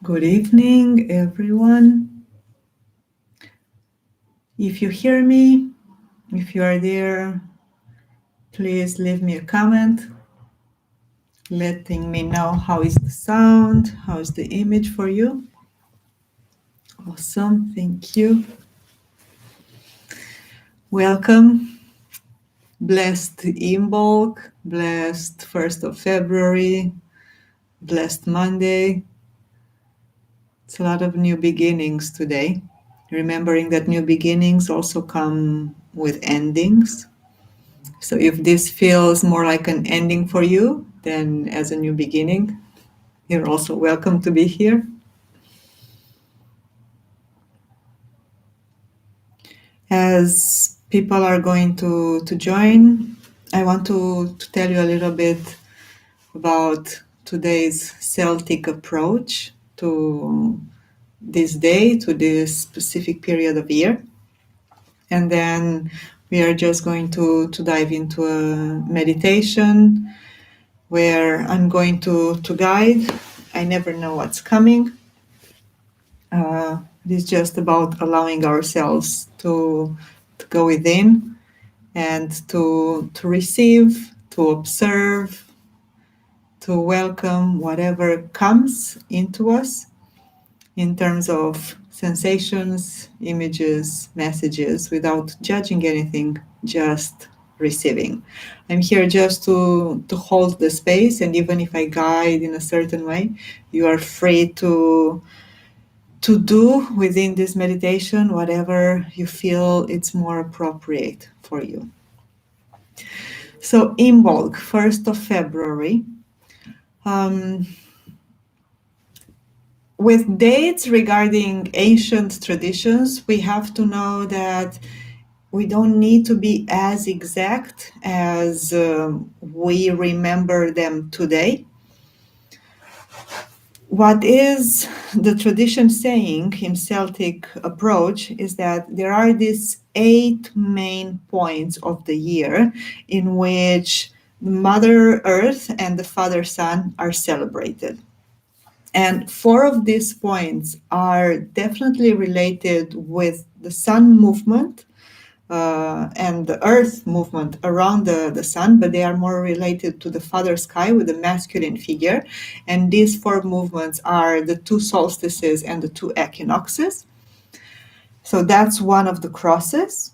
Good evening, everyone. If you hear me, if you are there, please leave me a comment, letting me know how is the sound, how is the image for you. Awesome, thank you. Welcome. Blessed Imbolc, blessed 1st of February, blessed Monday. It's a lot of new beginnings today. Remembering that new beginnings also come with endings. So if this feels more like an ending for you than as a new beginning, you're also welcome to be here. As people are going to join, I want to tell you a little bit about today's Celtic approach to this day, to this specific period of year. And then we are just going to dive into a meditation where I'm going to guide. I never know what's coming. It is just about allowing ourselves to go within and to receive, to observe, to welcome whatever comes into us in terms of sensations, images, messages, without judging anything, just receiving. I'm here just to hold the space, and even if I guide in a certain way, you are free to do within this meditation whatever you feel it's more appropriate for you. So Imbolc, 1st of February. With dates regarding ancient traditions, we have to know that we don't need to be as exact as we remember them today. What is the tradition saying in Celtic approach is that there are these 8 main points of the year in which Mother Earth and the Father Sun are celebrated. And 4 of these points are definitely related with the sun movement and the earth movement around the sun, but they are more related to the father sky with the masculine figure. And these 4 movements are the 2 solstices and the 2 equinoxes. So that's one of the crosses.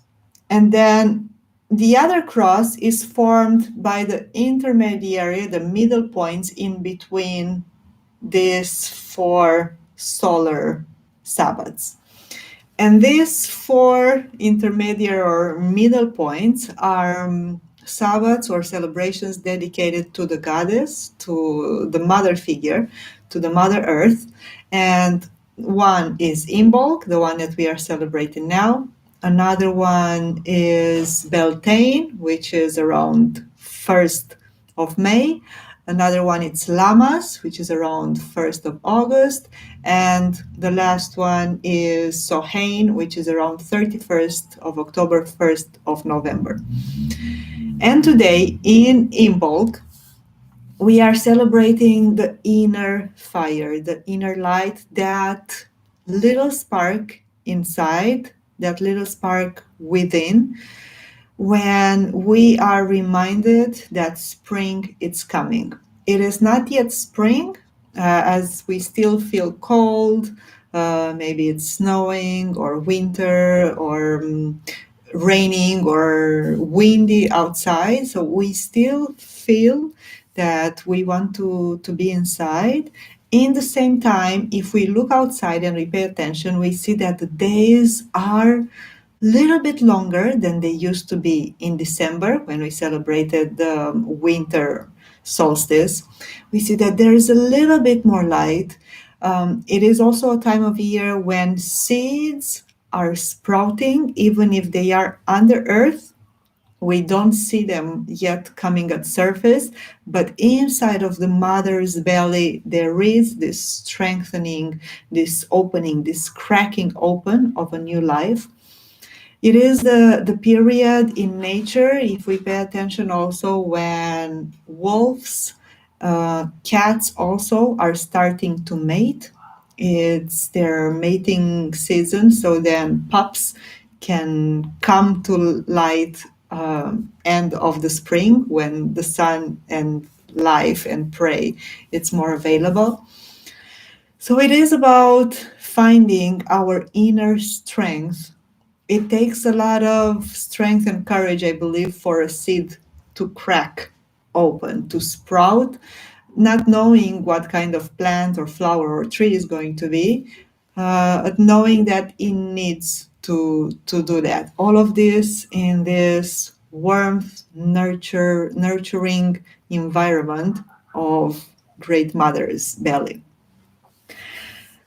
And then the other cross is formed by the intermediary, the middle points in between these 4 solar Sabbaths. And these 4 intermediate or middle points are Sabbats or celebrations dedicated to the goddess, to the mother figure, to the Mother Earth. And one is Imbolc, the one that we are celebrating now. Another one is Beltane, which is around 1st of May. Another one is Lammas, which is around 1st of August. And the last one is Samhain, which is around 31st of October, 1st of November. And today in Imbolc, we are celebrating the inner fire, the inner light, that little spark inside, that little spark within, when we are reminded that spring is coming. It is not yet spring, as we still feel cold, maybe it's snowing or winter or raining or windy outside, so we still feel that we want to be inside. In the same time, if we look outside and we pay attention, we see that the days are little bit longer than they used to be in December when we celebrated the winter solstice. We see that there is a little bit more light. It is also a time of year when seeds are sprouting, even if they are under earth. We don't see them yet coming at surface, but inside of the mother's belly, there is this strengthening, this opening, this cracking open of a new life. It is the period in nature, if we pay attention also, when wolves, cats also are starting to mate. It's their mating season, so then pups can come to light end of the spring when the sun and life and prey it's more available. So it is about finding our inner strength. It takes a lot of strength and courage, I believe, for a seed to crack open, to sprout, not knowing what kind of plant or flower or tree is going to be, knowing that it needs to do that. All of this in this warmth, nurturing environment of Great Mother's belly.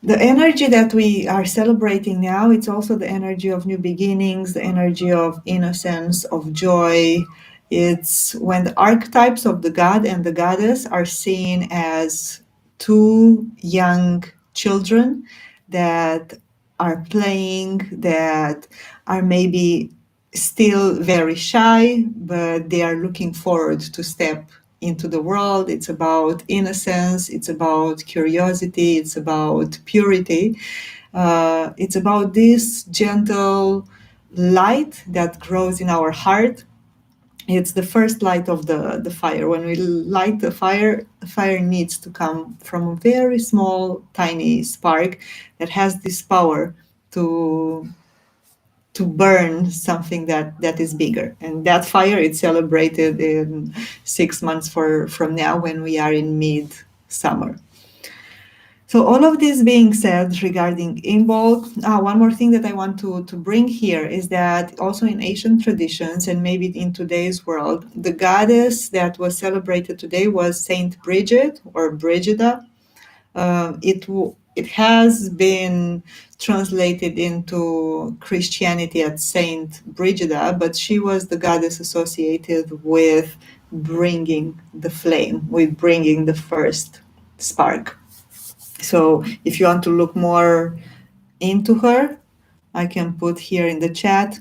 The energy that we are celebrating now, it's also the energy of new beginnings, the energy of innocence, of joy. It's when the archetypes of the god and the goddess are seen as two young children that are playing, that are maybe still very shy, but they are looking forward to step into the world. It's about innocence, it's about curiosity, it's about purity. It's about this gentle light that grows in our heart. It's the first light of the fire. When we light the fire needs to come from a very small, tiny spark that has this power to burn something that is bigger. And that fire is celebrated in 6 months from now when we are in mid-summer. So all of this being said regarding Imbolc, one more thing that I want to bring here is that also in Asian traditions and maybe in today's world, the goddess that was celebrated today was Saint Bridget or Brigida. It has been translated into Christianity as Saint Brigida, but she was the goddess associated with bringing the flame, with bringing the first spark. So if you want to look more into her, I can put here in the chat.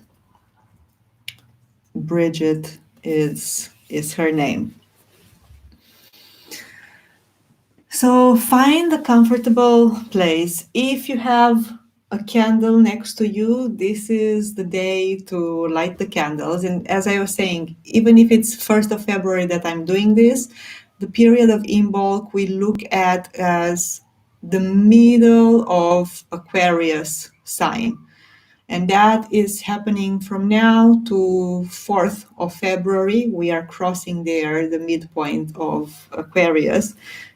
Bridget is her name. So find a comfortable place. If you have a candle next to you, this is the day to light the candles. And as I was saying, even if it's 1st of February that I'm doing this, the period of Imbolc we look at as the middle of Aquarius sign. And that is happening from now to 4th of February. We are crossing there the midpoint of Aquarius.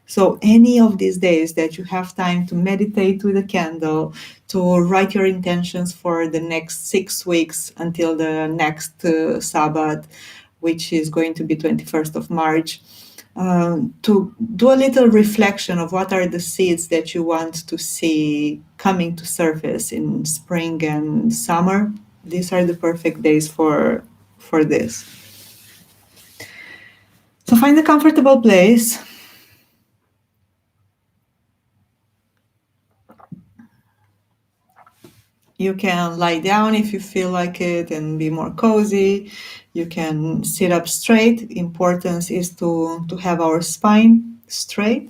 So any of these days that you have time to meditate with a candle, to write your intentions for the next 6 weeks until the next Sabbath, which is going to be 21st of March, to do a little reflection of what are the seeds that you want to see coming to surface in spring and summer. These are the perfect days for this. So find a comfortable place. You can lie down if you feel like it and be more cozy. You can sit up straight. Importance is to have our spine straight.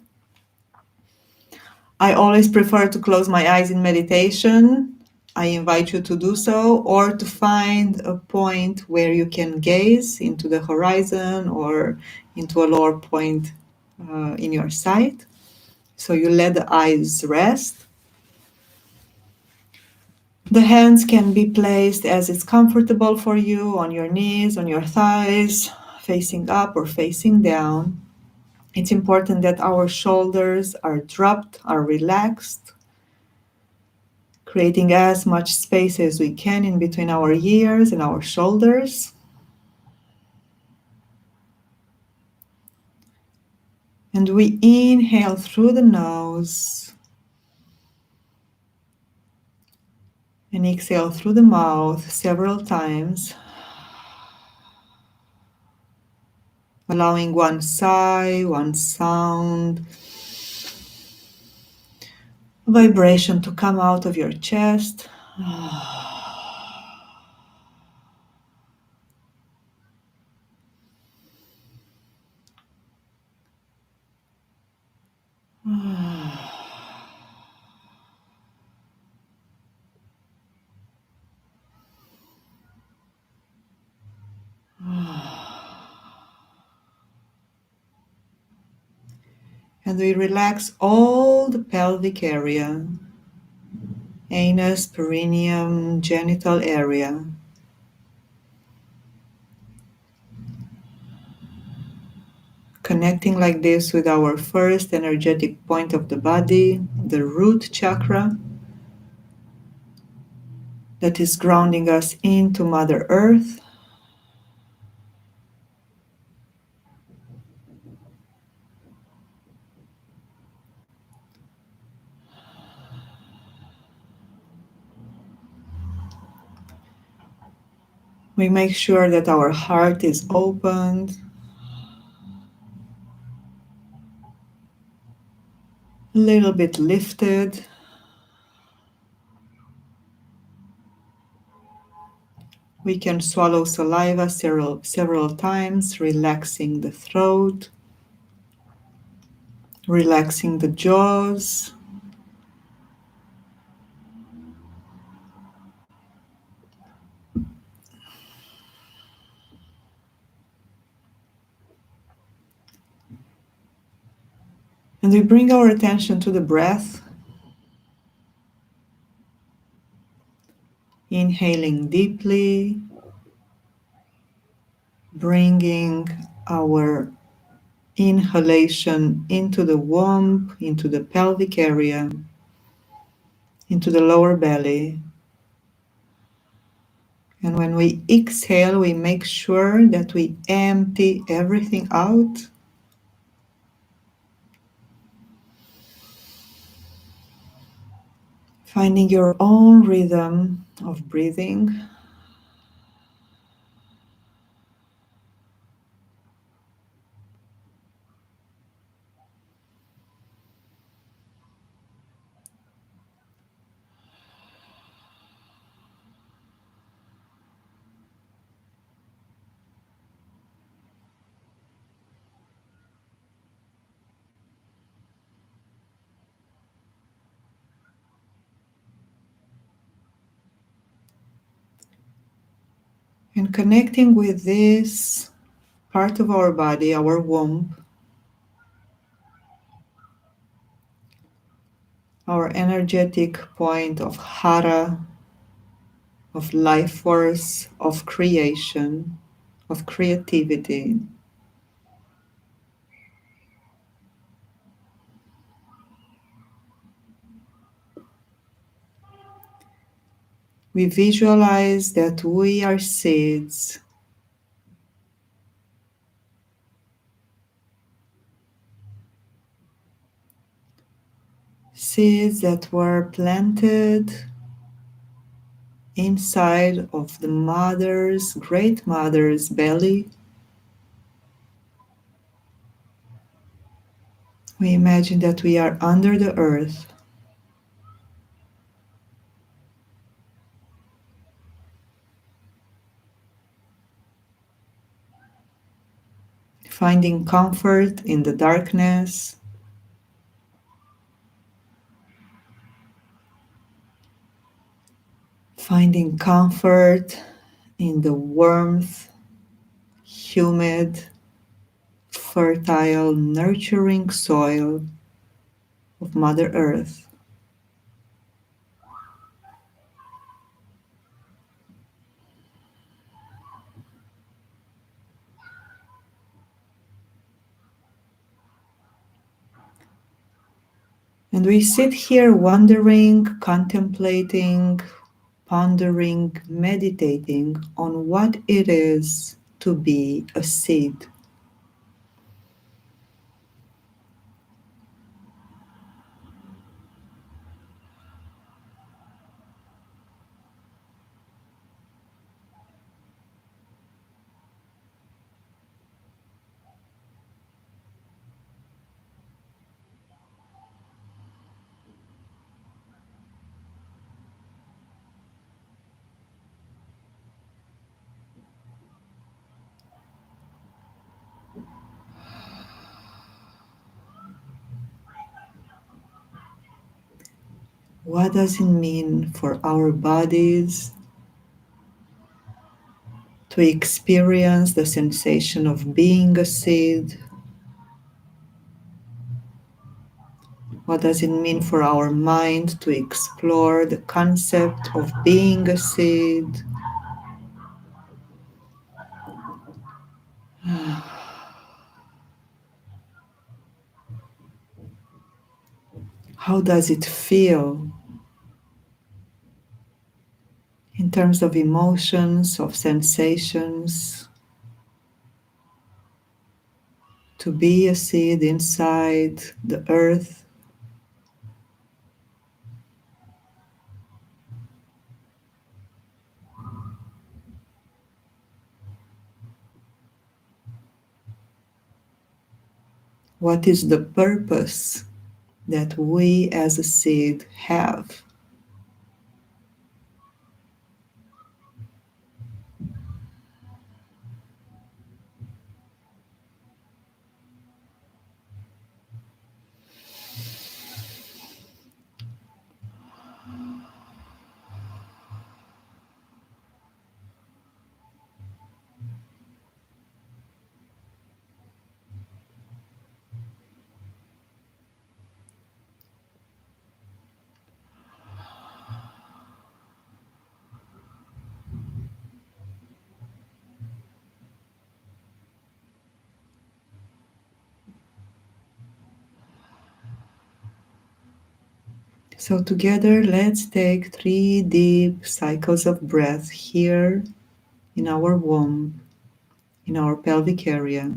I always prefer to close my eyes in meditation. I invite you to do so, or to find a point where you can gaze into the horizon or into a lower point in your sight. So you let the eyes rest. The hands can be placed as it's comfortable for you, on your knees, on your thighs, facing up or facing down. It's important that our shoulders are dropped, are relaxed, creating as much space as we can in between our ears and our shoulders. And we inhale through the nose and exhale through the mouth several times, allowing one sigh, one sound, vibration to come out of your chest. And we relax all the pelvic area, anus, perineum, genital area. Connecting like this with our first energetic point of the body, the root chakra, that is grounding us into Mother Earth. We make sure that our heart is opened, a little bit lifted. We can swallow saliva several times, relaxing the throat, relaxing the jaws. And we bring our attention to the breath, inhaling deeply, bringing our inhalation into the womb, into the pelvic area, into the lower belly. And when we exhale, we make sure that we empty everything out. Finding your own rhythm of breathing. And connecting with this part of our body, our womb, our energetic point of hara, of life force, of creation, of creativity. We visualize that we are seeds. Seeds that were planted inside of the mother's, great mother's belly. We imagine that we are under the earth, finding comfort in the darkness, finding comfort in the warmth, humid, fertile, nurturing soil of Mother Earth. And we sit here wondering, contemplating, pondering, meditating on what it is to be a seed. What does it mean for our bodies to experience the sensation of being a seed? What does it mean for our mind to explore the concept of being a seed? How does it feel in terms of emotions, of sensations, to be a seed inside the earth? What is the purpose that we as a seed have? So together, let's take 3 deep cycles of breath here in our womb, in our pelvic area.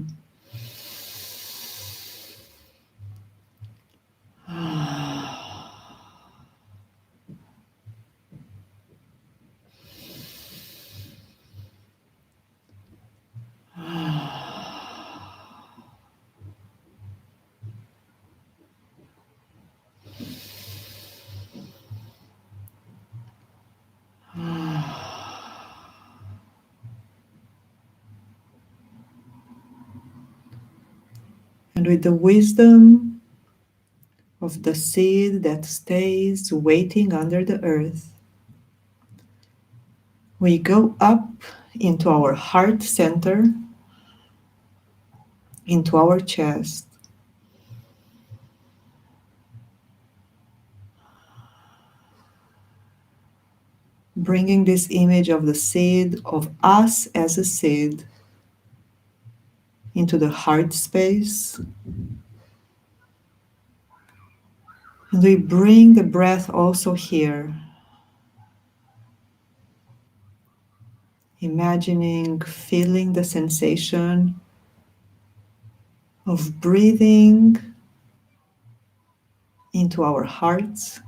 And with the wisdom of the seed that stays waiting under the earth, we go up into our heart center, into our chest, bringing this image of the seed, of us as a seed, into the heart space. And we bring the breath also here, imagining, feeling the sensation of breathing into our hearts.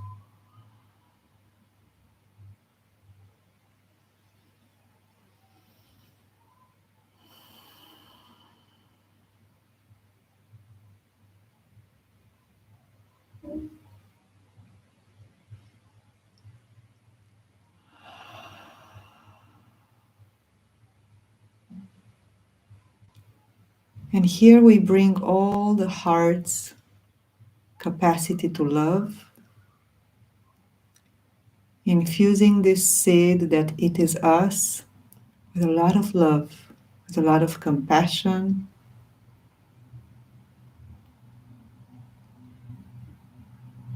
And here we bring all the heart's capacity to love, infusing this seed that it is us with a lot of love, with a lot of compassion,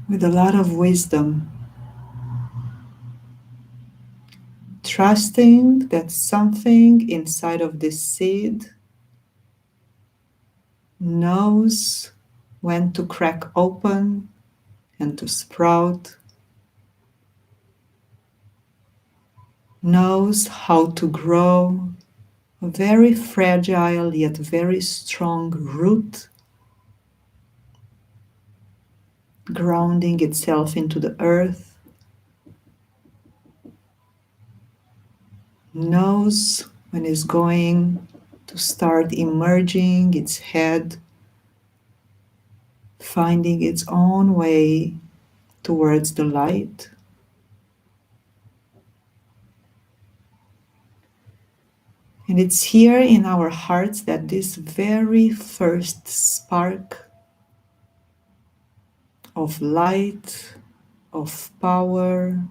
with a lot of wisdom, trusting that something inside of this seed knows when to crack open and to sprout, knows how to grow a very fragile yet very strong root, grounding itself into the earth, knows when it's going to start emerging its head, finding its own way towards the light. And it's here in our hearts that this very first spark of light, of power,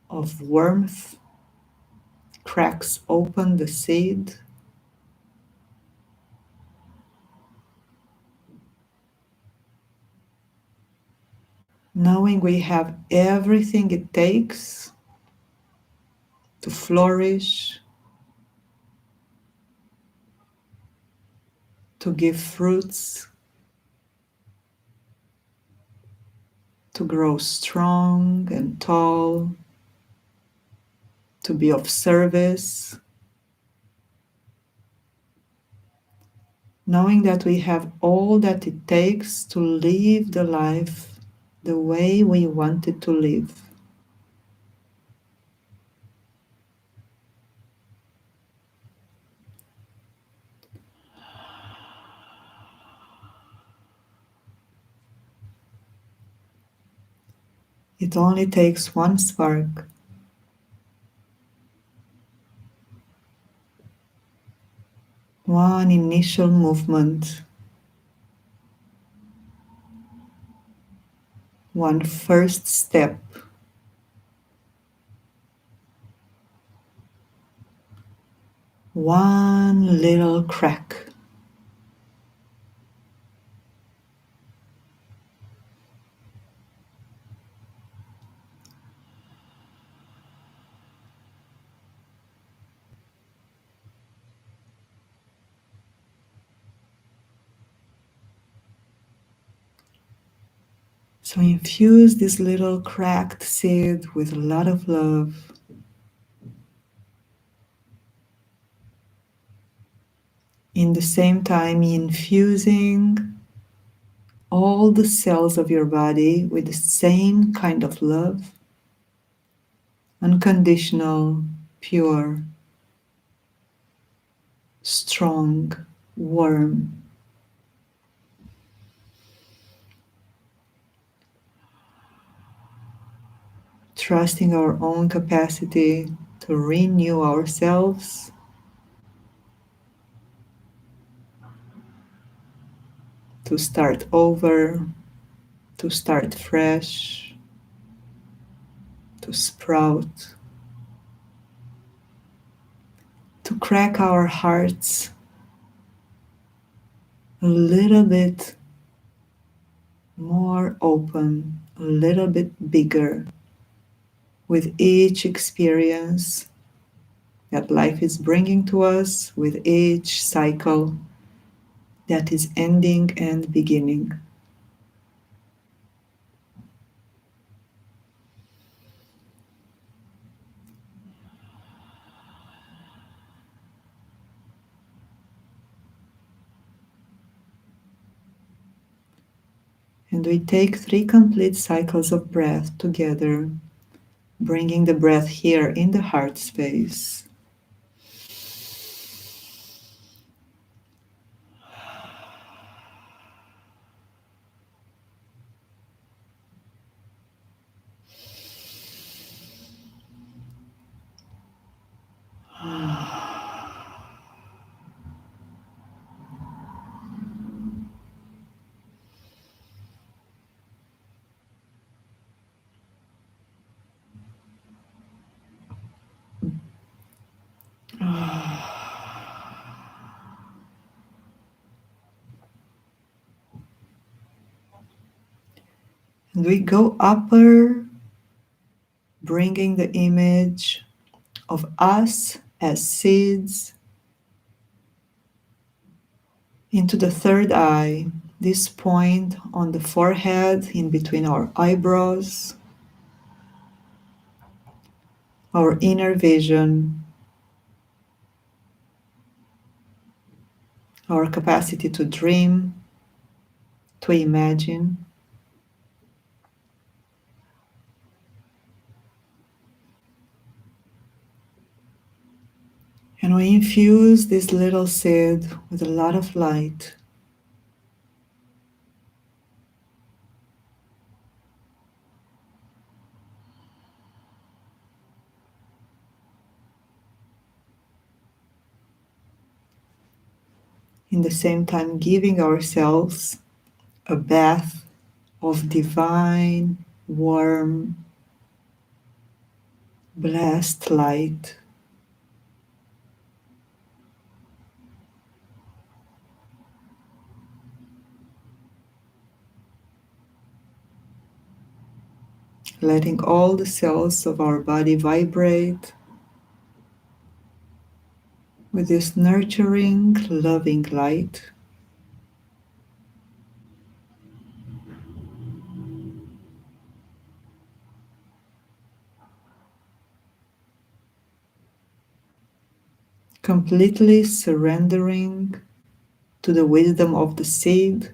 of warmth cracks open the seed. knowing we have everything it takes to flourish, to give fruits, to grow strong and tall, to be of service, knowing that we have all that it takes to live the life the way we want it to live. It only takes one spark, one initial movement, one first step, one little crack. So infuse this little cracked seed with a lot of love. In the same time, infusing all the cells of your body with the same kind of love, unconditional, pure, strong, warm. Trusting our own capacity to renew ourselves, to start over, to start fresh, to sprout, to crack our hearts a little bit more open, a little bit bigger with each experience that life is bringing to us, with each cycle that is ending and beginning. And we take 3 complete cycles of breath together, bringing the breath here in the heart space. And we go upper, bringing the image of us as seeds into the third eye, this point on the forehead in between our eyebrows, our inner vision, our capacity to dream, to imagine. And we infuse this little seed with a lot of light. In the same time, giving ourselves a bath of divine, warm, blessed light. letting all the cells of our body vibrate with this nurturing, loving light. Completely surrendering to the wisdom of the seed,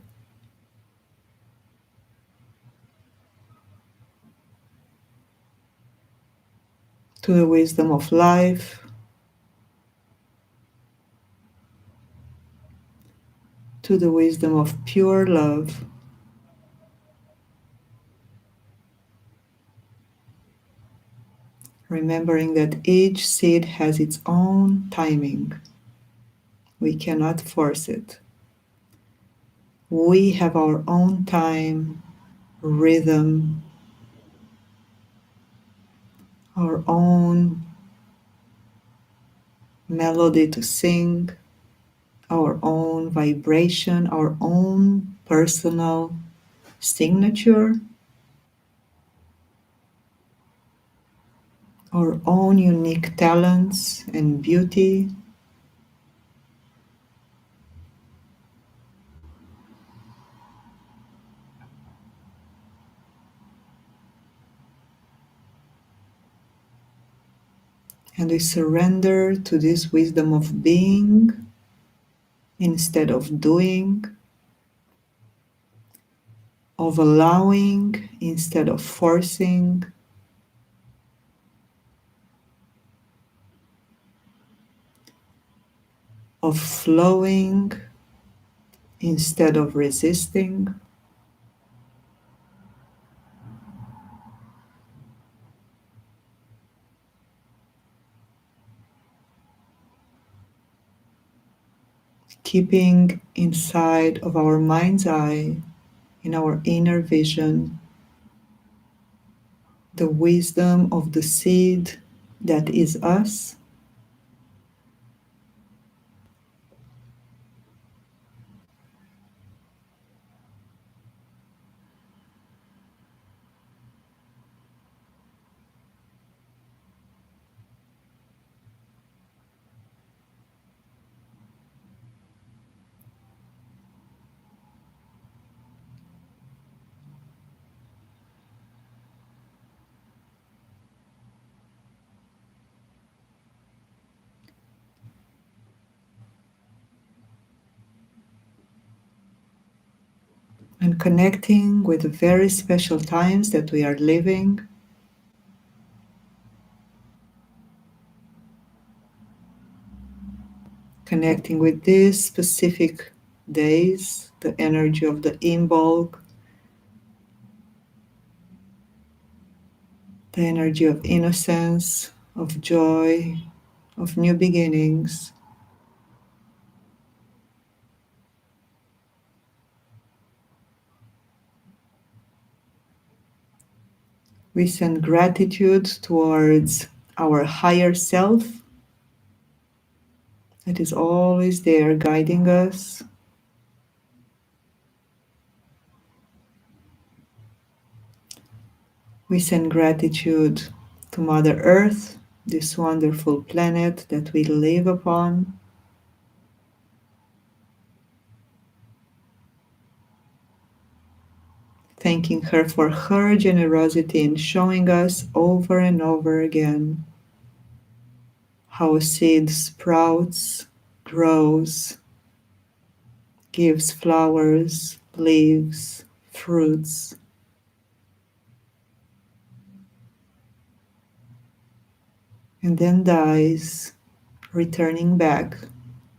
to the wisdom of life, to the wisdom of pure love. Remembering that each seed has its own timing. We cannot force it. We have our own time, rhythm, our own melody to sing, our own vibration, our own personal signature, our own unique talents and beauty. And we surrender to this wisdom of being instead of doing, of allowing instead of forcing, of flowing instead of resisting. Keeping inside of our mind's eye, in our inner vision, the wisdom of the seed that is us, and connecting with the very special times that we are living, connecting with these specific days, the energy of the Imbolc, the energy of innocence, of joy, of new beginnings. We send gratitude towards our higher self that is always there guiding us. We send gratitude to Mother Earth, this wonderful planet that we live upon. Thanking her for her generosity in showing us over and over again how a seed sprouts, grows, gives flowers, leaves, fruits, and then dies, returning back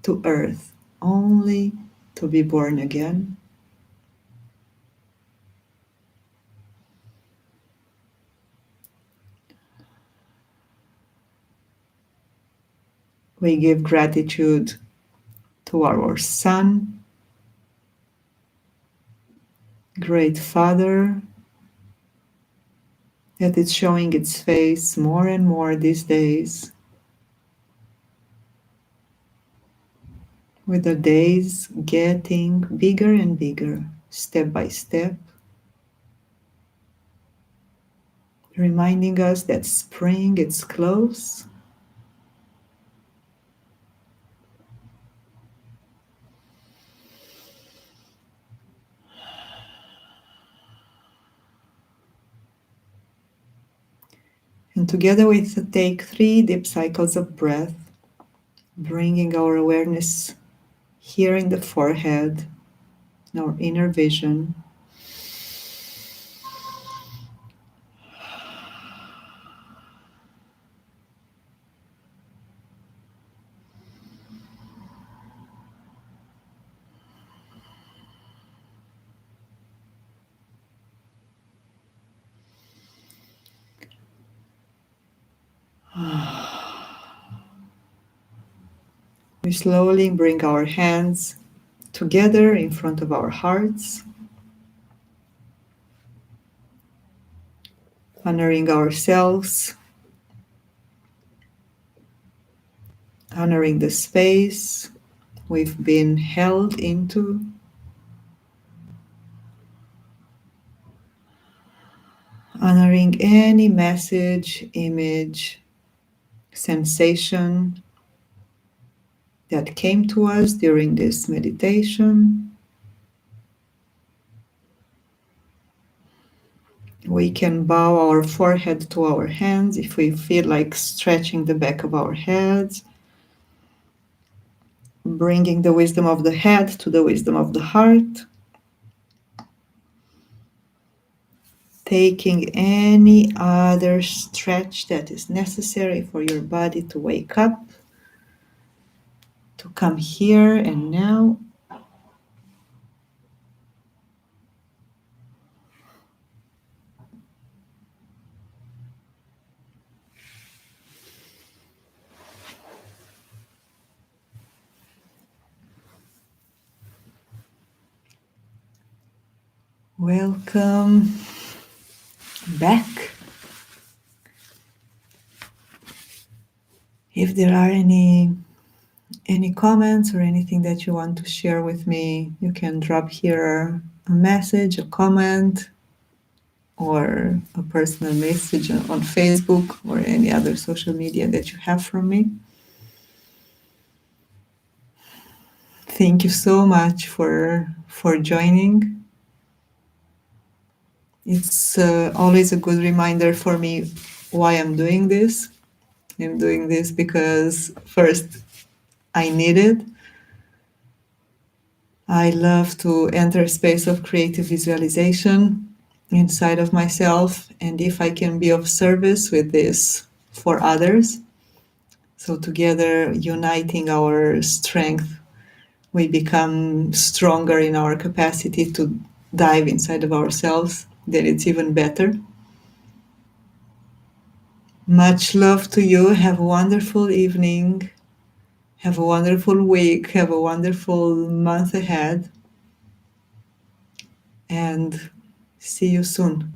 to earth only to be born again. We give gratitude to our Sun, Great Father, that is showing its face more and more these days, with the days getting bigger and bigger, step by step, reminding us that spring is close. And together we take 3 deep cycles of breath, bringing our awareness here in the forehead, in our inner vision. We slowly bring our hands together in front of our hearts, honoring ourselves, honoring the space we've been held into, honoring any message, image, sensation that came to us during this meditation. We can bow our forehead to our hands if we feel like stretching the back of our heads, bringing the wisdom of the head to the wisdom of the heart, taking any other stretch that is necessary for your body to wake up, to come here and now. Welcome back. If there are any comments or anything that you want to share with me, you can drop here a message, a comment, or a personal message on Facebook or any other social media that you have from me. Thank you so much for joining. It's always a good reminder for me why I'm doing this. I'm doing this because first, I need it. I love to enter a space of creative visualization inside of myself, and if I can be of service with this for others, so together uniting our strength, we become stronger in our capacity to dive inside of ourselves, then it's even better. Much love to you. Have a wonderful evening. Have a wonderful week. Have a wonderful month ahead. And see you soon.